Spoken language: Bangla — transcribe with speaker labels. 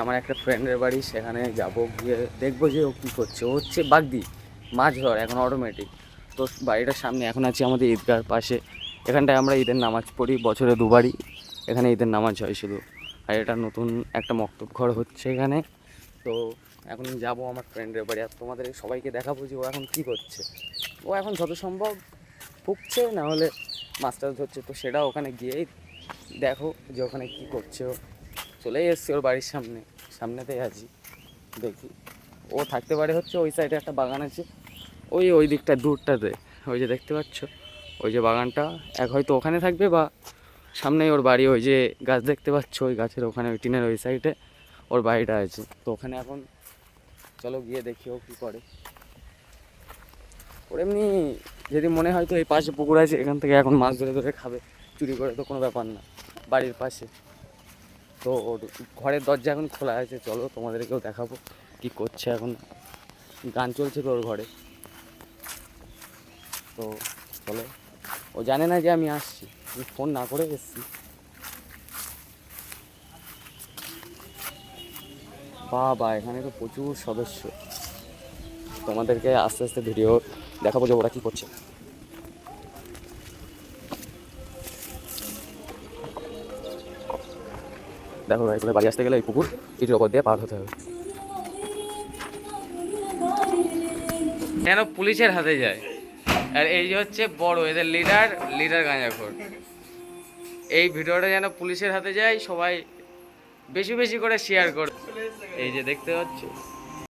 Speaker 1: আমার একটা ফ্রেন্ডের বাড়ি, সেখানে যাব, গিয়ে দেখবো যে ও কী করছে। ও হচ্ছে বাগদি, মাছ ধর এখন অটোমেটিক। তো বাড়িটার সামনে এখন আছি আমাদের ঈদগাহর পাশে। এখানটায় আমরা ঈদের নামাজ পড়ি বছরে দুবারই, এখানে ঈদের নামাজ হয় শুধু। আর এটা নতুন একটা মক্তব ঘর হচ্ছে এখানে। তো এখন যাব আমার ফ্রেন্ডের বাড়ি, আর তোমাদের সবাইকে দেখাবো যে ও এখন কী করছে। ও এখন যত সম্ভব ফুকছে, না হলে মাছ টাছ ধরছে। তো সেটা ওখানে গিয়েই দেখো যে ওখানে কী করছে। ও চলেই এসছে ওর বাড়ির সামনেতেই আছি, দেখি। ও থাকতে পারে হচ্ছে ওই সাইডে একটা বাগান আছে, ওই দিকটা দূরটাতে, ওই যে দেখতে পাচ্ছ ওই যে বাগানটা, হয়তো ওখানে থাকবে, বা সামনেই ওর বাড়ি। ওই যে গাছ দেখতে পাচ্ছ, ওই গাছের ওখানে ওই টিনের ওই সাইডে ওর বাড়িটা আছে। তো ওখানে এখন চলো গিয়ে দেখি ও কী করে। ওর এমনি যদি মনে হয় তো এই পাশে পুকুর আছে, এখান থেকে এখন মাছ ধরে ধরে খাবে, চুরি করে তো কোনো ব্যাপার না, বাড়ির পাশে। তো ওর ঘরের দরজা এখন খোলা আছে, চলো তোমাদেরকেও দেখাবো কি করছে। এখন গান চলছে তো ওর ঘরে। তো চলো, ও জানে না যে আমি আসছি, আমি ফোন না করে এসছি। বাবা এখানে তো প্রচুর সদস্য, তোমাদেরকে আস্তে আস্তে ভিডিও দেখাবো যে ওরা কী করছে। দেখো এগুলো বাড়ি আসতে গেলে এই পুকুর ইটের ওপর দিয়ে পার হতে হবে। কেন পুলিশের হাতে যায়? আর এই যে হচ্ছে বড় এদের লিডার গাঁজাখোর। এই ভিডিওটা যেন পুলিশের হাতে যায়, সবাই বেশি বেশি করে শেয়ার করে। এই যে দেখতে পাচ্ছ